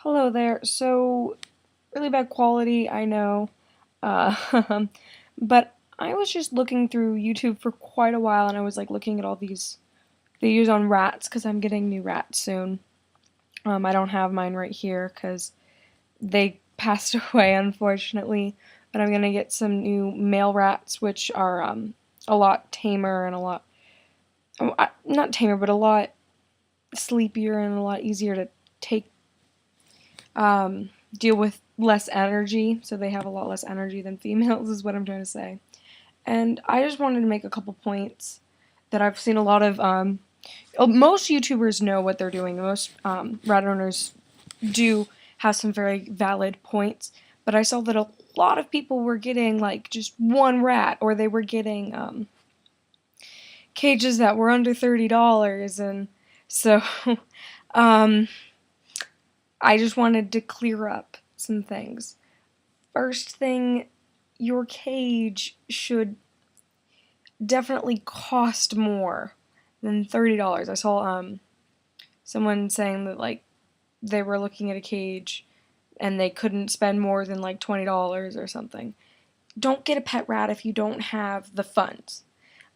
Hello there. So, really bad quality, I know. Uh, but I was just looking through YouTube for quite a while and I was like looking at all these videos on rats because I'm getting new rats soon. I don't have mine right here because they passed away, unfortunately. But I'm gonna get some new male rats, which are a lot tamer and a lot, not tamer, but a lot sleepier and a lot easier to take deal with less energy, so they have a lot less energy than females, is what I'm trying to say. And I just wanted to make a couple points that I've seen a lot of. Most YouTubers know what they're doing. Most rat owners do have some very valid points, but I saw that a lot of people were getting like just one rat, or they were getting cages that were under $30, and so um, I just wanted to clear up some things. First thing, your cage should definitely cost more than $30. I saw someone saying that like they were looking at a cage and they couldn't spend more than like $20 or something. Don't get a pet rat if you don't have the funds.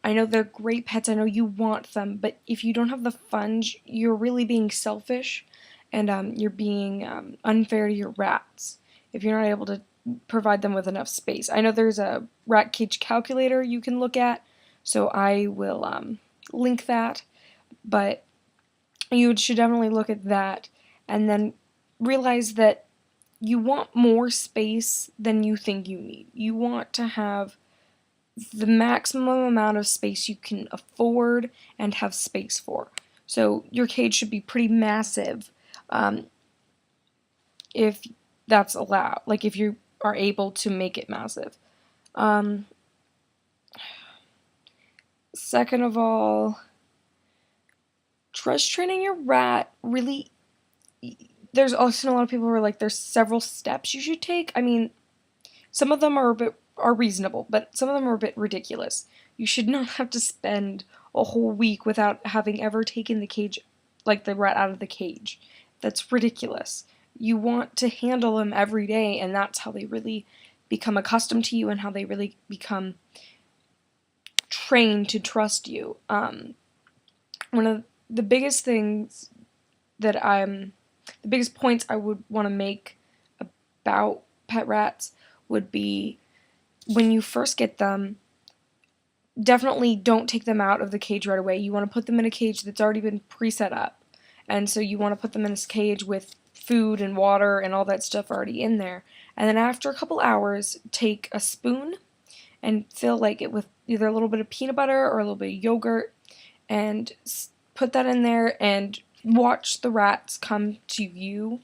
I know they're great pets, I know you want them, but if you don't have the funds, you're really being selfish and you're being unfair to your rats if you're not able to provide them with enough space. I know there's a rat cage calculator you can look at, so I will link that, but you should definitely look at that and then realize that you want more space than you think you need. You want to have the maximum amount of space you can afford and have space for. So your cage should be pretty massive if that's allowed, like if you are able to make it massive. Um, Second of all, trust training your rat really. There's also a lot of people who are like, there's several steps you should take. I mean, some of them are reasonable, but some of them are a bit ridiculous. You should not have to spend a whole week without having ever taken the cage, like the rat out of the cage. That's ridiculous. You want to handle them every day, and that's how they really become accustomed to you and how they really become trained to trust you. One of the biggest things that the biggest points I would want to make about pet rats would be when you first get them, definitely don't take them out of the cage right away. You want to put them in a cage that's already been pre-set up. And so you want to put them in this cage with food and water and all that stuff already in there. And then after a couple hours, take a spoon and fill like it with either a little bit of peanut butter or a little bit of yogurt and put that in there and watch the rats come to you.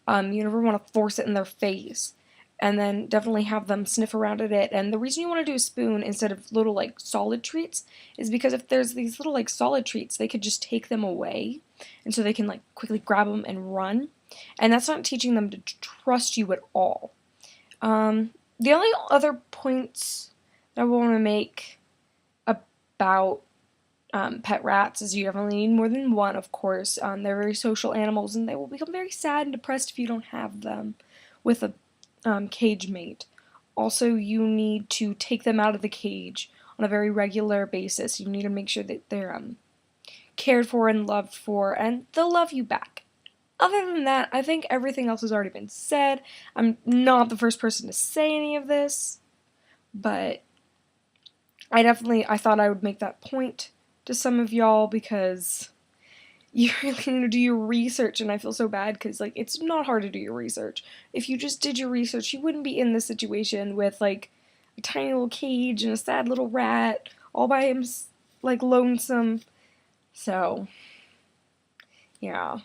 You never want to force it in their face. And then definitely have them sniff around at it. And the reason you want to do a spoon instead of little like solid treats is because if there's these little like solid treats, they could just take them away. And so they can like quickly grab them and run. And that's not teaching them to trust you at all. The only other points that I want to make about pet rats is you definitely need more than one, of course. They're very social animals and they will become very sad and depressed if you don't have them with a cage mate. Also, you need to take them out of the cage on a very regular basis. You need to make sure that they're cared for and loved for, and they'll love you back. Other than that, I think everything else has already been said. I'm not the first person to say any of this, but I thought I would make that point to some of y'all because you really need to do your research, and I feel so bad because like it's not hard to do your research. If you just did your research, you wouldn't be in this situation with like a tiny little cage and a sad little rat all by him, like lonesome. So, yeah.